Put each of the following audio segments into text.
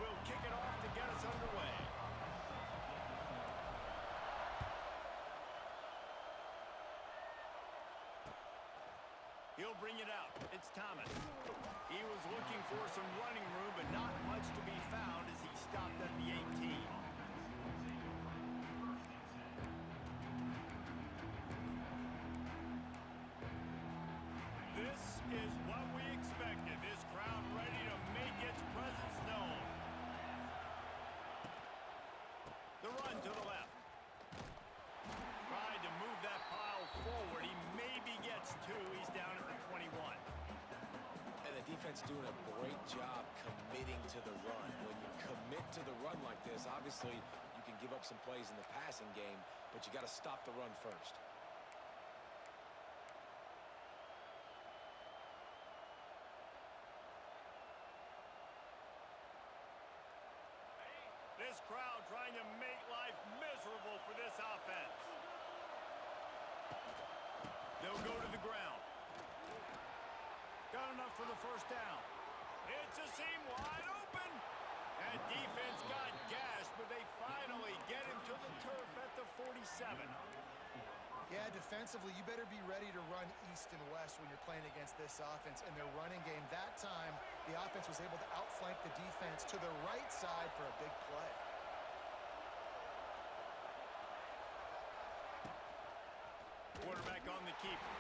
will kick it off to get us underway. He'll bring it out. It's Thomas. He was looking for some running room, but not much to be found as he stopped at the 18. This is what we expected. This crowd ready to make its presence known. The run to the left. Tried to move that pile forward. He maybe gets two. He's down at the 21. And the defense doing a great job committing to the run. When you commit to the run like this, obviously you can give up some plays in the passing game, but you got to stop the run first. This crowd trying to make life miserable for this offense. They'll go to the ground. Got enough for the first down. It's a seam wide open. That defense got gashed, but they finally get him to the turf at the 47. Yeah, defensively, you better be ready to run east and west when you're playing against this offense. In their running game, that time, the offense was able to outflank the defense to the right side for a big play. Quarterback on the keeper.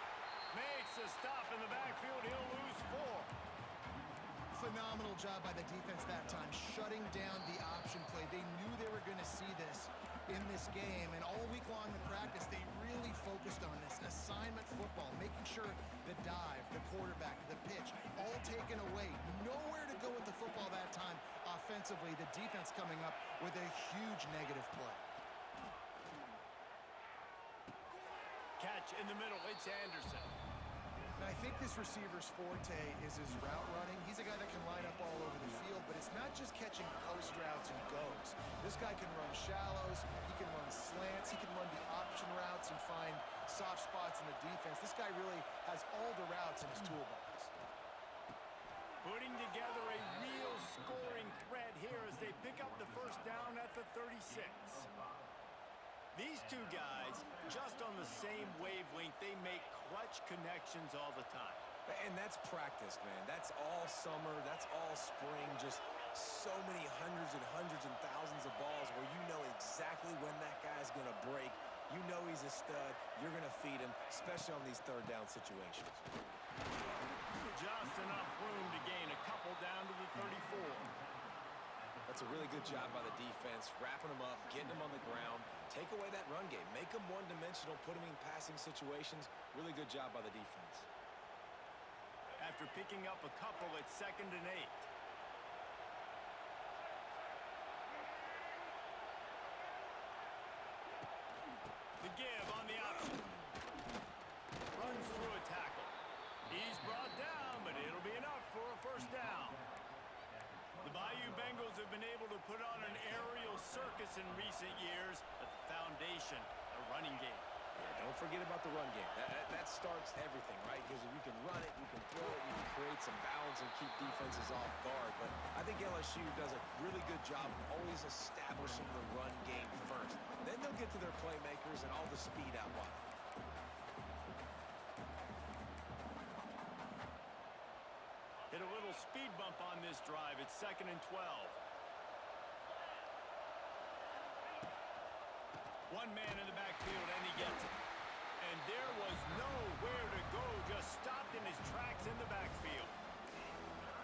Makes a stop in the backfield. He'll lose 4. Phenomenal job by the defense that time, shutting down the option play. They knew they were going to see this in this game, and all week long in practice, they really focused on this assignment football, making sure the dive, the quarterback, the pitch, all taken away. Nowhere to go with the football that time offensively. The defense coming up with a huge negative play. Catch in the middle. It's Anderson. And I think this receiver's forte is his route running. He's a guy that can line up all over the field, but it's not just catching post routes and goes. This guy can run shallows, he can run slants, he can run the option routes and find soft spots in the defense. This guy really has all the routes in his toolbox. Putting together a real scoring threat here as they pick up the first down at the 36. These two guys, just on the same wavelength, they make clutch connections all the time. And that's practice, man. That's all summer. That's all spring. Just so many hundreds and thousands of balls where you know exactly when that guy's going to break. You know he's a stud. You're going to feed him, especially on these third down situations. Just enough room to gain a couple down to the 34. That's a really good job by the defense, wrapping them up, getting them on the ground. Take away that run game. Make them one-dimensional, put them in passing situations. Really good job by the defense. After picking up a couple, it's 2nd and 8. The give on the option. Runs through a tackle. He's brought down, but it'll be enough for a first down. The Bayou Bengals have been able to put on an aerial circus in recent years, but the foundation, a running game. Yeah, don't forget about the run game. That starts everything, right? Because if you can run it, you can throw it, you can create some balance and keep defenses off guard. But I think LSU does a really good job of always establishing the run game first. Then they'll get to their playmakers and all the speed out wide. Hit a little speed bump on this drive. It's 2nd and 12. One man in the backfield, and he gets it. And there was nowhere to go, just stopped in his tracks in the backfield.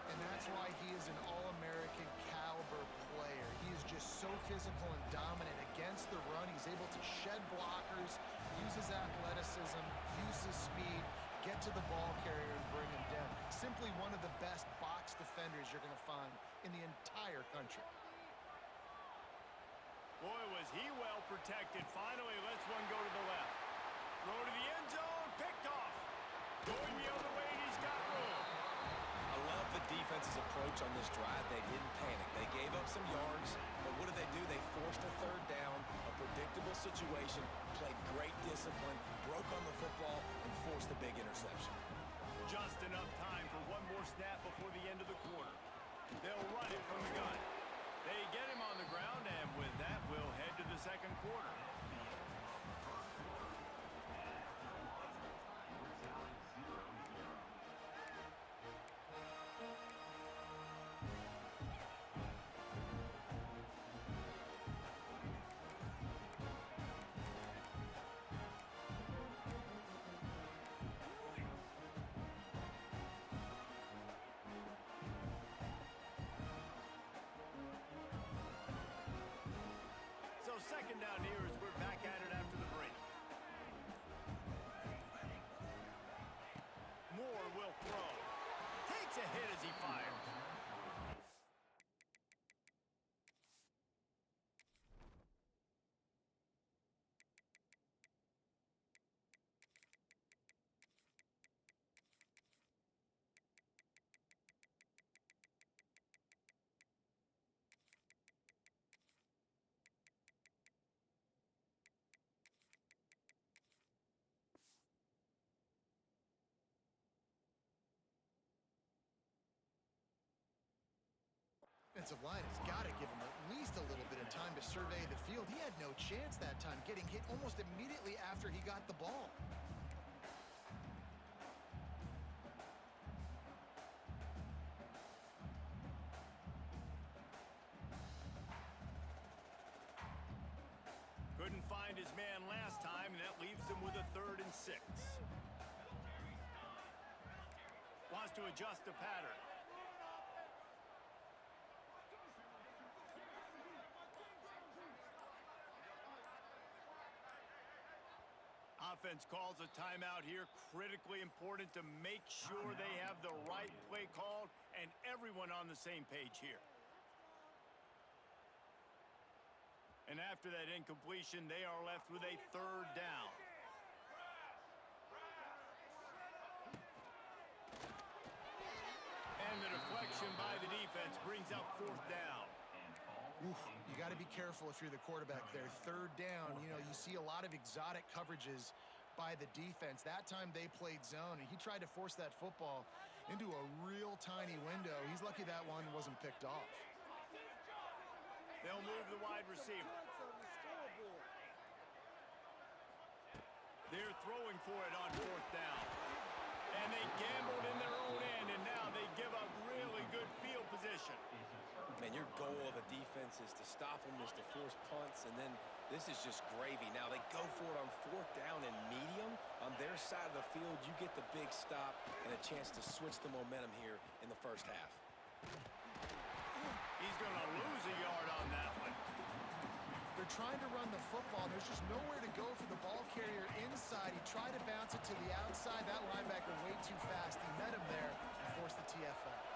And that's why he is an All-American caliber player. He is just so physical and dominant against the run. He's able to shed blockers, use his athleticism, use his speed, get to the ball carrier and bring him down. Simply one of the best box defenders you're going to find in the entire country. Boy, was he well protected. Finally lets one go to the left. Throw to the end zone, picked off. Going the other way, and he's got room. I love the defense's approach on this drive. They didn't panic. They gave up some yards, but what did they do? They forced a third down, a predictable situation, played great discipline, broke on the football, and forced the big interception. Just enough time for one more snap before the end of the quarter. They'll run it from the gun. They get him on the ground, and with that, we'll head to the second quarter. So second down here as we're back at it after the break. Moore will throw. Takes a hit as he fires. Offensive line has got to give him at least a little bit of time to survey the field. He had no chance that time, getting hit almost immediately after he got the ball. Couldn't find his man last time, and that leaves him with a 3rd and 6. Wants to adjust the pattern. Offense calls a timeout here. Critically important to make sure they have the right play called and everyone on the same page here. And after that incompletion, they are left with a 3rd down. And the deflection by the defense brings up 4th down. Oof, you got to be careful if you're the quarterback there. 3rd down, you know, you see a lot of exotic coverages by the defense. That time they played zone, and he tried to force that football into a real tiny window. He's lucky that one wasn't picked off. They'll move the wide receiver. They're throwing for it on 4th down. And they gambled in their own end, and now they give up really good field position. Man, your goal of a defense is to stop them, is to force punts, and then this is just gravy. Now they go for it on 4th down and medium. On their side of the field, you get the big stop and a chance to switch the momentum here in the first half. He's going to lose a yard on that one. They're trying to run the football. There's just nowhere to go for the ball carrier inside. He tried to bounce it to the outside. That linebacker way too fast. He met him there and forced the TFL.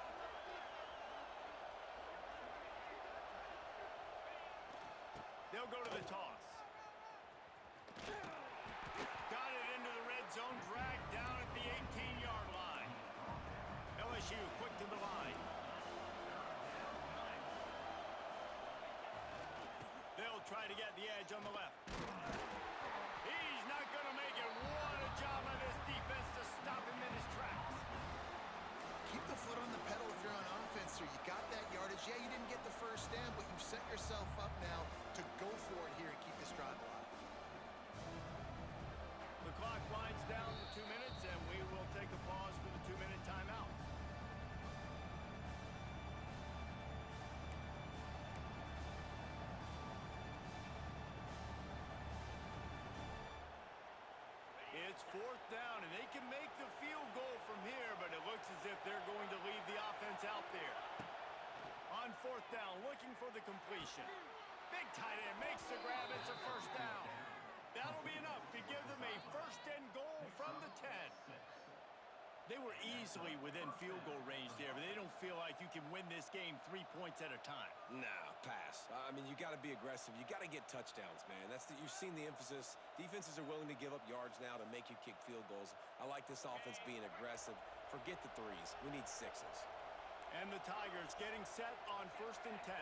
They'll go to the toss. Got it into the red zone, dragged down at the 18-yard line. LSU quick to the line. They'll try to get the edge on the left. He's not going to make it. What a job by this defense to stop him in his tracks. Keep the foot on the pedal if you're on offense here. You got that yardage. Yeah, you didn't get the first down, but you've set yourself up now to go for it here and keep this drive alive. The clock winds down to 2 minutes, and we will take a pause for the 2-minute timeout. It's 4th down, and they can make the field goal from here, but it looks as if they're going to leave the offense out there. On 4th down, looking for the completion. Big tight end makes the grab. It's a 1st down. That'll be enough to give them a 1st and goal from the 10. They were easily within field goal range there, but they don't feel like you can win this game 3 points at a time. Nah, pass. I mean, you got to be aggressive. You got to get touchdowns, man. You've seen the emphasis. Defenses are willing to give up yards now to make you kick field goals. I like this offense being aggressive. Forget the 3s. We need 6s. And the Tigers getting set on 1st and 10.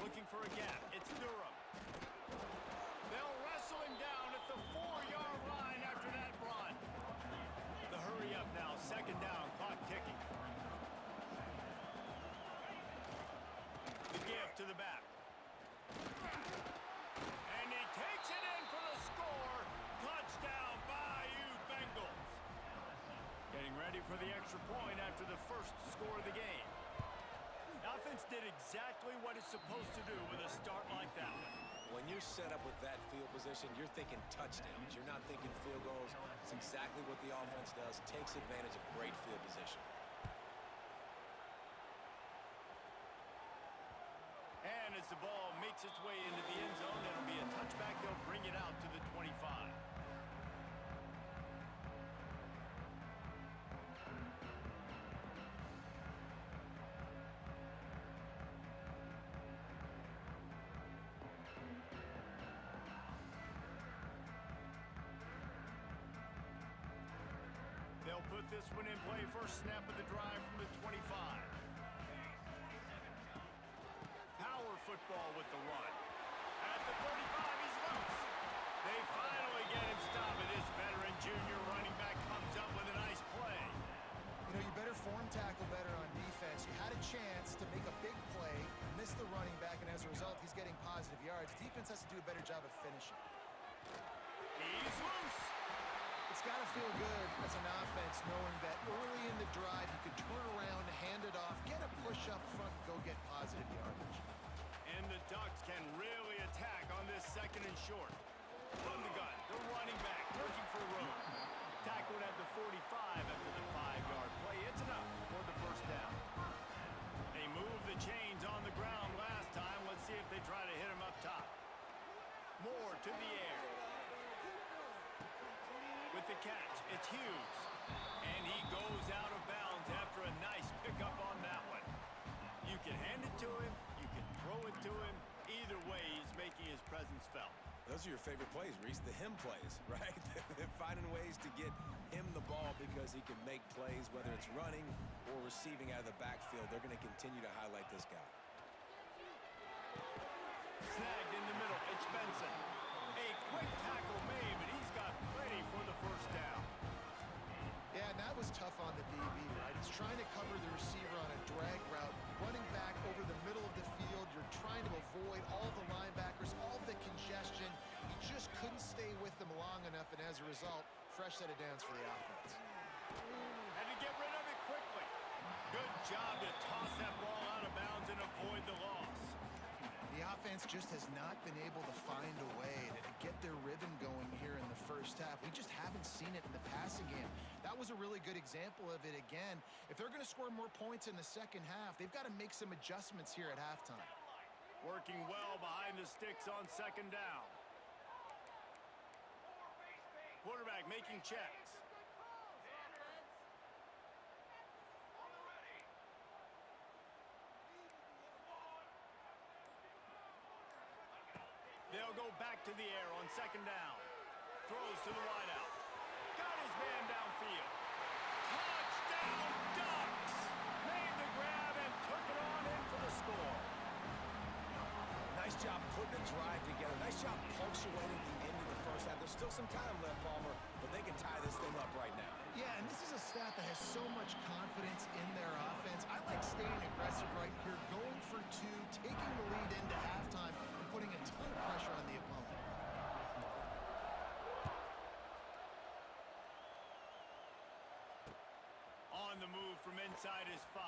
Looking for a gap. It's Durham. They'll wrestle him down at the 4-yard line after that run. The hurry up now. 2nd down. Clock ticking. for the extra point after the first score of the game. The offense did exactly what it's supposed to do with a start like that one. When you're set up with that field position, you're thinking touchdowns. You're not thinking field goals. It's exactly what the offense does. Takes advantage of great field position. And as the ball makes its way into the end zone, it'll be a touchback. They'll bring it out to the 25. They'll put this one in play. First snap of the drive from the 25. Power football with the run. At the 35, he's loose. They finally get him stopped, and this veteran junior running back comes up with a nice play. You know, you better form tackle better on defense. You had a chance to make a big play, miss the running back, and as a result, he's getting positive yards. Defense has to do a better job of finishing. He's loose. It's got to feel good as an offense knowing that early in the drive you could turn around, hand it off, get a push up front, and go get positive yardage. And the Ducks can really attack on this second and short. From the gun, the running back looking for room. Tackled at the 45 after the 5-yard play. It's enough for the first down. They moved the chains on the ground last time. Let's see if they try to hit him up top. Moore to the air. With the catch, it's Hughes. And he goes out of bounds after a nice pickup on that one. You can hand it to him, you can throw it to him. Either way, he's making his presence felt. Those are your favorite plays, Reese, the him plays, right? Finding ways to get him the ball because he can make plays, whether it's running or receiving out of the backfield. They're going to continue to highlight this guy. Snagged in the middle, it's Benson. A quick tackle made, but he's got plenty for the first down. Yeah, and that was tough on the DB, right? He's trying to cover the receiver on a drag route, running back over the middle of the field. You're trying to avoid all the linebackers, all the congestion. He just couldn't stay with them long enough, and as a result, fresh set of downs for the offense. Had to get rid of it quickly. Good job to toss that ball out of bounds and avoid the loss. The offense just has not been able to find a way to get their rhythm going here in the first half. We just haven't seen it in the passing game. That was a really good example of it again. If they're going to score more points in the second half, they've got to make some adjustments here at halftime. Working well behind the sticks on second down. Quarterback making checks. They'll go back to the air on second down. Throws to the wideout. Got his man downfield. Touchdown, Ducks! Made the grab and took it on in for the score. Nice job putting a drive together. Nice job punctuating the end of the first half. There's still some time left, Palmer, but they can tie this thing up right now. Yeah, and this is a stat that has so much confidence in their offense. I like staying aggressive right here, going for two, taking the lead into halftime, and putting a ton of pressure on the opponent. On the move from inside his 5.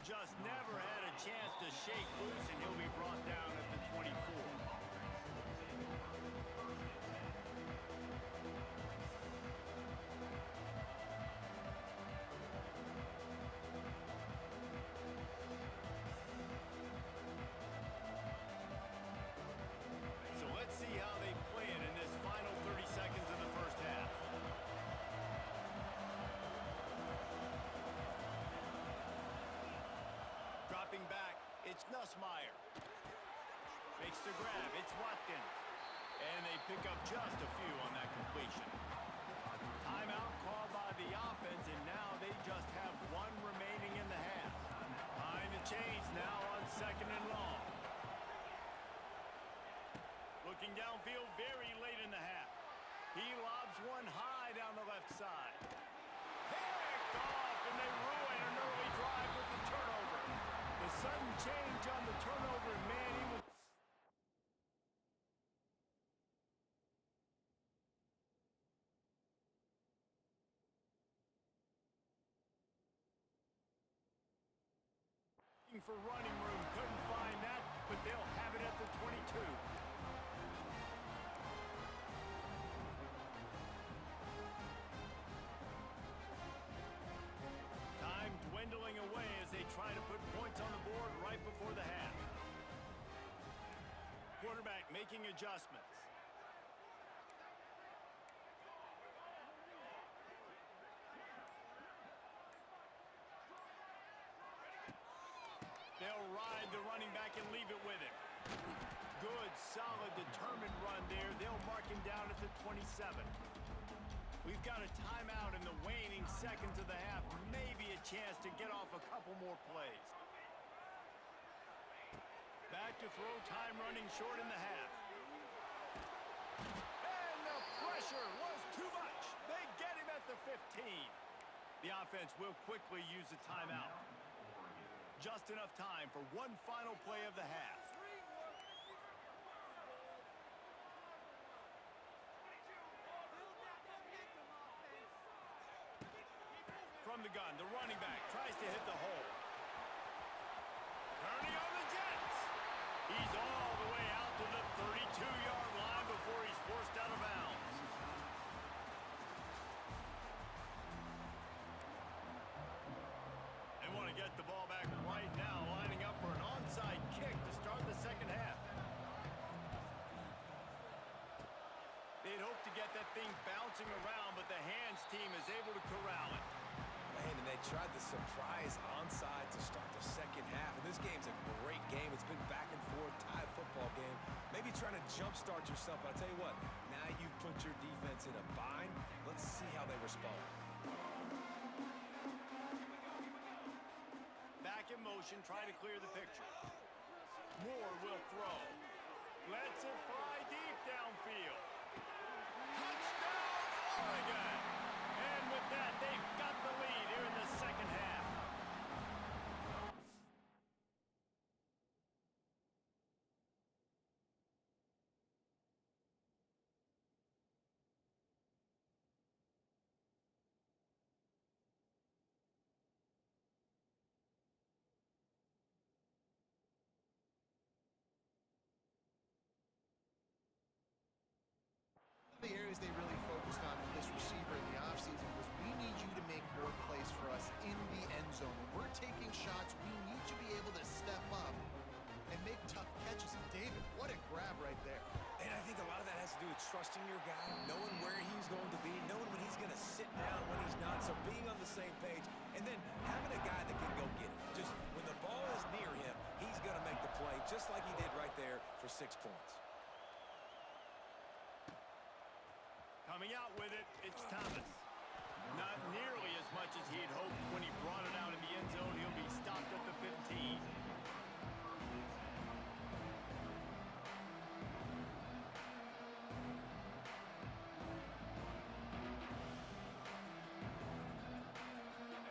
Just never had a chance to shake loose, and he'll be brought down at the 24. So let's see how they play it in this final 30 seconds of the first half. Dropping back, it's Nussmeier. Makes the grab, it's Watkins. And they pick up just a few on that completion. Timeout called by the offense, and now they just have one remaining in the half. Behind the chains now on second and long. Looking downfield very late in the half. He lobs one high down the left side. Picked off, and they ruin an early drive with the turnover. The sudden change on the turnover, man, he was... looking for running room. Couldn't find that, but they'll have it at the 22. Time dwindling away as they try to put points on the board right before the half. Quarterback making adjustments. They'll ride the running back and leave it with him. Good, solid, determined run there. They'll mark him down at the 27. We've got a timeout in the waning seconds of the half. Maybe a chance to get off a couple more plays. Back to throw, time running short in the half. And the pressure was too much. They get him at the 15. The offense will quickly use a timeout. Just enough time for one final play of the half. From the gun, the running back tries to hit the hole. Turning on the Jets. He's all the way out to the 32-yard line before he's forced out of bounds. They want to get the ball back right now, lining up for an onside kick to start the second half. They'd hope to get that thing bouncing around, but the hands team is able to corral it. Man, and they tried the surprise onside to start the second half. And this game's a great game. It's been back and forth, tied football game. Maybe trying to jumpstart yourself. But I'll tell you what, now you've put your defense in a bind. Let's see how they respond. Back in motion, trying to clear the picture. Moore will throw. Lets it fly deep downfield. Touchdown, Oregon! And with that, they've got the lead here in the second half. The areas they really focused on with this receiver in the offseason was we need you to make more plays for us in the end zone. When we're taking shots, we need you to be able to step up and make tough catches. And David, what a grab right there. And I think a lot of that has to do with trusting your guy, knowing where he's going to be, knowing when he's going to sit down, when he's not. So being on the same page, and then having a guy that can go get it. Just when the ball is near him, he's going to make the play, just like he did right there for 6 points. Coming out with it, it's Thomas. Not nearly as much as he had hoped when he brought it out in the end zone. He'll be stopped at the 15.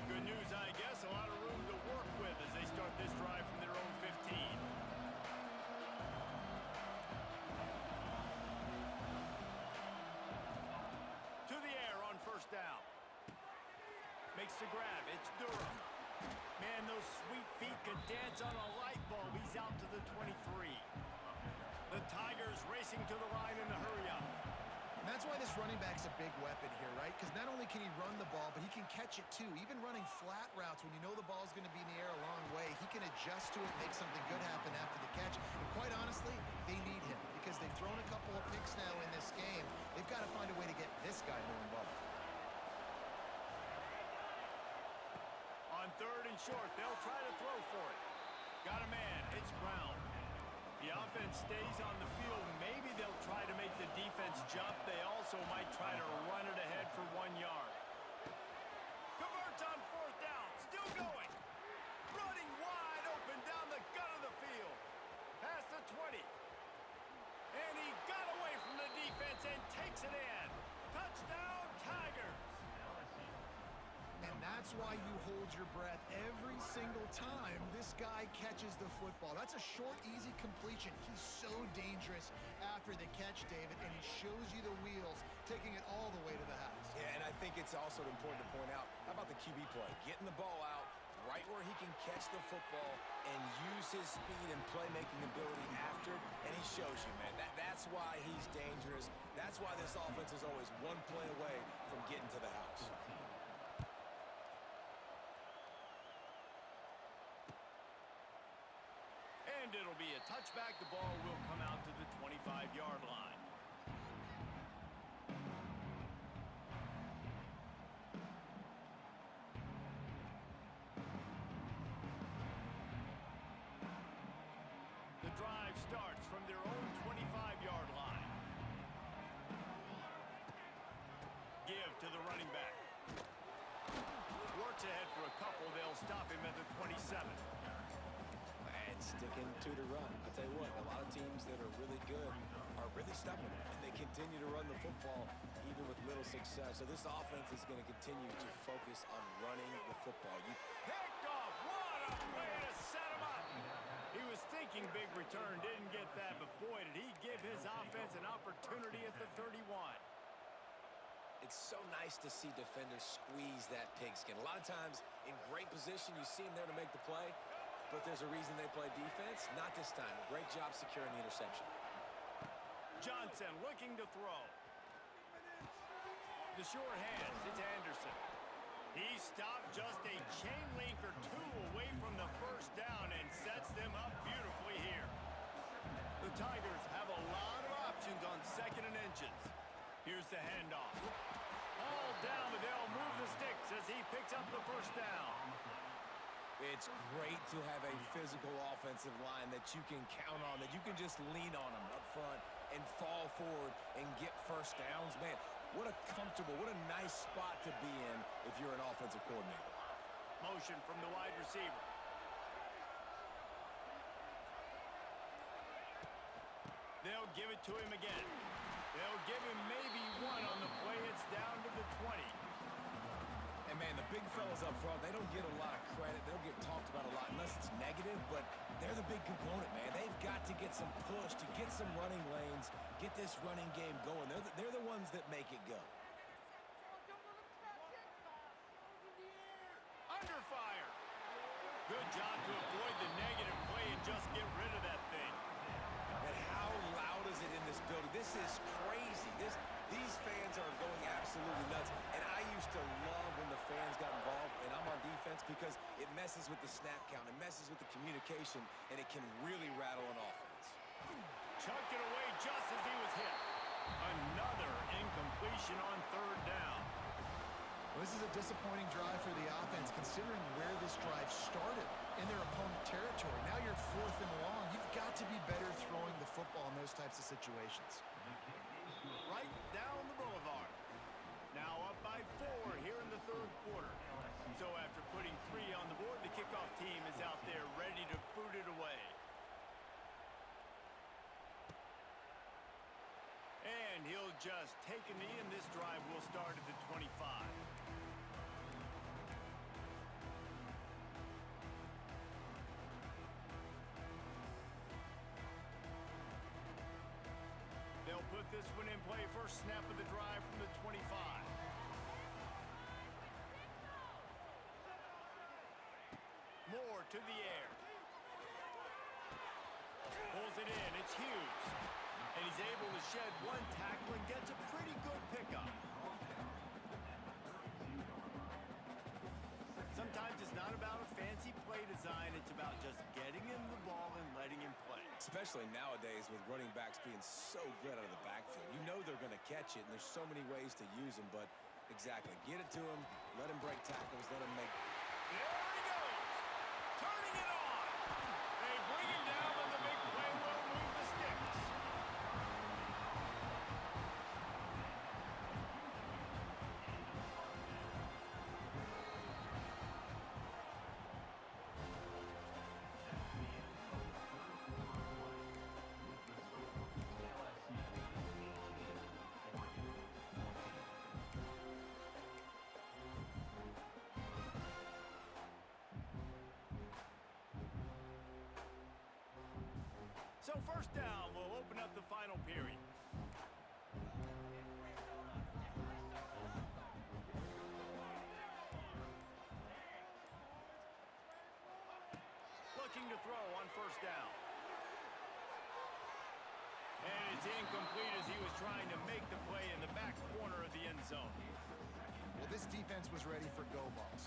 Good news, I guess. A lot of room to work with as they start this drive from their own 15. Down. Makes the grab. It's Durham. Man, those sweet feet could dance on a light bulb. He's out to the 23. The Tigers racing to the line in the hurry-up. And that's why this running back's a big weapon here, right? Because not only can he run the ball, but he can catch it too. Even running flat routes when you know the ball's going to be in the air a long way, he can adjust to it, make something good happen after the catch. And quite honestly, they need him because they've thrown a couple of picks now in this game. They've got to find a way to get this guy more involved. On third and short, they'll try to throw for it. Got a man. It's Brown. The offense stays on the field. Maybe they'll try to make the defense jump. They also might try to run it ahead for 1 yard. Converts on fourth down. Still going. Running wide open down the gut of the field. Past the 20. And he got away from the defense and takes it in. Touchdown, Tigers. And that's why you hold your breath every single time this guy catches the football. That's a short, easy completion. He's so dangerous after the catch, David, and he shows you the wheels, taking it all the way to the house. Yeah, and I think it's also important to point out, how about the QB play? Getting the ball out, right where he can catch the football and use his speed and playmaking ability after it, and he shows you, man. That's why he's dangerous. That's why this offense is always one play away from getting to the house. And it'll be a touchback. The ball will come out to the 25-yard line. The drive starts from their own 25-yard line. Give to the running back. Works ahead for a couple. They'll stop him at the 27. And sticking to the run. I'll tell you what, a lot of teams that are really good are really stubborn, and they continue to run the football even with little success. So this offense is going to continue to focus on running the football. Picked off. What a way to set him up. He was thinking big return, didn't get that, but boy, did he give his offense an opportunity at the 31. It's so nice to see defenders squeeze that pigskin. A lot of times in great position, you see them there to make the play, but there's a reason they play defense. Not this time. Great job securing the interception. Johnson looking to throw. The short hands. It's Anderson. He stopped just a chain link or two away from the first down and sets them up beautifully here. The Tigers have a lot of options on 2nd and inches. Here's the handoff. All down, but they'll move the sticks as he picks up the first down. It's great to have a physical offensive line that you can count on, that you can just lean on them up front and fall forward and get first downs. Man, what a comfortable, what a nice spot to be in if you're an offensive coordinator. Motion from the wide receiver. They'll give it to him again. They'll give him maybe one on the play. It's down to the 20. And, man, the big fellas up front, they don't get a lot of credit. They don't get talked about a lot unless it's negative, but they're the big component, man. They've got to get some push, to get some running lanes, get this running game going. They're the ones that make it go. Under fire. Good job to avoid the negative play and just get rid of that thing. And how loud is it in this building? This is crazy. These fans are going absolutely nuts. And I used to love when the fans got involved, and I'm on defense, because it messes with the snap count. It messes with the communication, and it can really rattle an offense. Chucked it away just as he was hit. Another incompletion on 3rd down. Well, this is a disappointing drive for the offense, considering where this drive started in their opponent territory. Now you're 4th and long. You've got to be better throwing the football in those types of situations. Right down the boulevard. Now up by 4 here in the 3rd quarter. So after putting 3 on the board, the kickoff team is out there ready to boot it away. And he'll just take a knee, and this drive will start at the 25. They'll put this one in play. First snap of the drive from the 25. Moore to the air. Pulls it in. It's Hughes. And he's able to shed one tackle and gets a pretty good pickup. Sometimes it's not about a fancy play design. It's about just getting him the ball and letting him play. Especially nowadays with running backs being so good out of the backfield. You know they're going to catch it, and there's so many ways to use them. But exactly, get it to him, let him break tackles, let him make... There he goes! Turning it on! They bring him down, and the big play will move the sticks. So first down will open up the final period. first down. And it's incomplete as he was trying to make the play in the back corner of the end zone. Well, this defense was ready for go balls.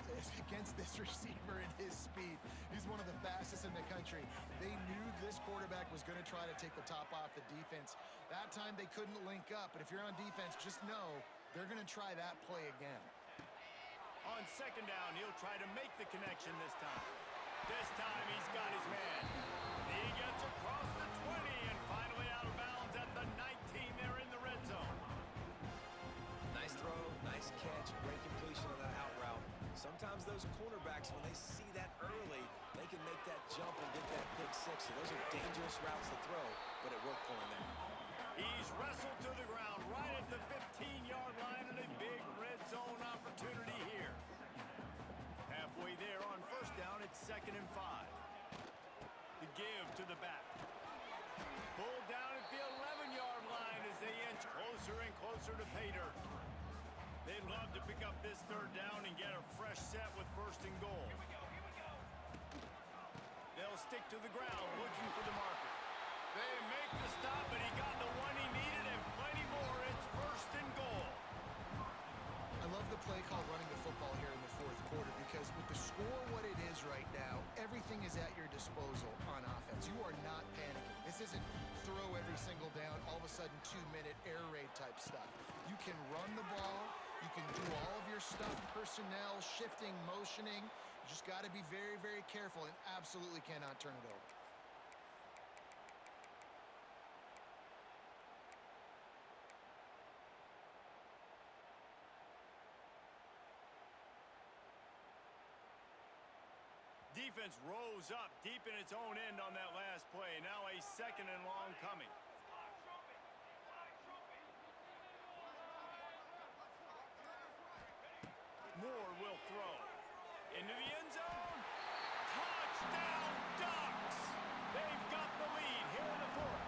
Against this receiver and his speed, he's one of the fastest in the country. They knew this quarterback was going to try to take the top off the defense. That time they couldn't link up, but if you're on defense, just know they're going to try that play again. On second down, he'll try to make the connection this time. This time he's got his man. He gets across the 20 and finally out of bounds at the 19 there in the red zone. Nice throw, nice catch, great completion of that out route. Sometimes those cornerbacks, when they see that early, they can make that jump and get that pick six. So those are dangerous routes to throw, but it worked for him there. He's wrestled to the ground right at the 15-yard line and a big red zone opportunity here. Halfway there on first down, it's 2nd and 5. The give to the back. Pulled down at the 11-yard line as they inch closer and closer to pay dirt. They'd love to pick up this third down and get a fresh set with 1st and goal. They'll stick to the ground looking for the marker. They make the stop, but he got the one he needed and plenty more. It's 1st and goal. I love the play call running the football here in the 4th quarter because with the score what it is right now, everything is at your disposal on offense. You are not panicking. This isn't throw every single down, all of a sudden 2-minute air raid type stuff. You can run the ball. You can do all of your stuff, personnel, shifting, motioning. You just got to be very, very careful and absolutely cannot turn it over. Defense rose up deep in its own end on that last play. Now a 2nd and long coming. Moore will throw. Into the end zone. Touchdown Ducks! They've got the lead here in the 4th.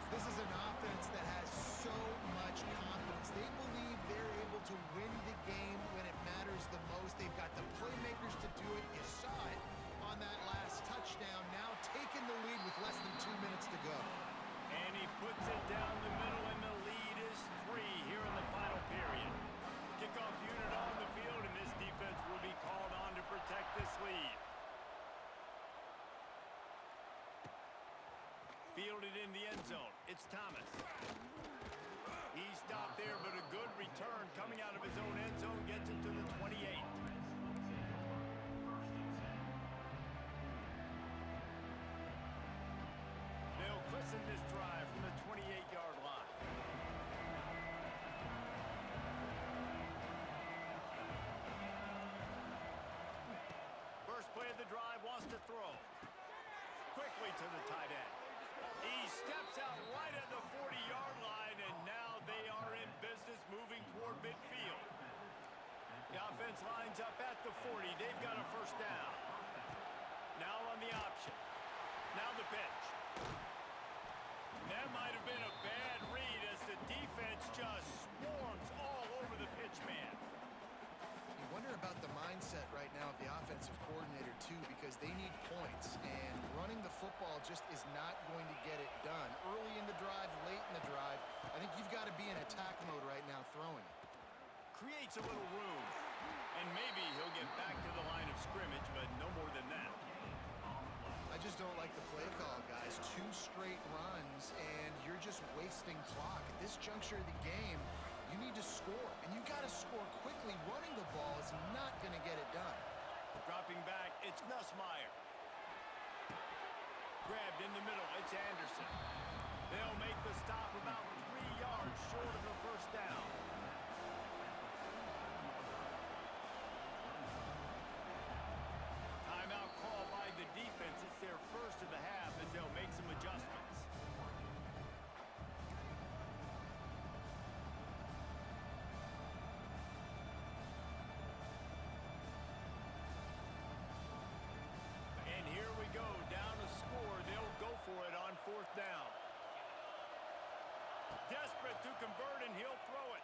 This is an offense that has so much confidence. They believe they're able to win the game when it matters the most. They've got the playmakers to do it. You saw it on that last touchdown. Now taking the lead with less than 2 minutes to go. And he puts it down the middle, and the lead is 3 here in the final period. Kickoff unit on the field, and this defense will be called on to protect this lead. Fielded in the end zone. It's Thomas. He stopped there, but a good return coming out of his own end zone gets it to the 28. They'll christen this drive from the 28-yard line. First play of the drive, wants to throw. Quickly to the tight end. He steps out right at the 40-yard line, and now they are in business moving toward midfield. The offense lines up at the 40. They've got a first down. Now on the option. Now the pitch. That might have been a bad read as the defense just swarms all over the pitch man. You wonder about the mindset right now of the offensive coordinator, too, because they need points, and running the football just is not going to get it done. Early in the drive, late in the drive, I think you've got to be in attack mode right now throwing. Creates a little room, and maybe he'll get back to the line of scrimmage, but no more than that. I just don't like the play call, guys. 2 straight runs, and you're just wasting clock. At this juncture of the game, you need to score, and you got to score quickly. Running the ball is not going to get it done. Dropping back, it's Nussmeier. Grabbed in the middle, it's Anderson. They'll make the stop about 3 yards short of the first down. Timeout call by the defense. It's their first of the half as they'll make some adjustments. And here we go, down a score. They'll go for it on 4th down. Desperate to convert, and he'll throw it.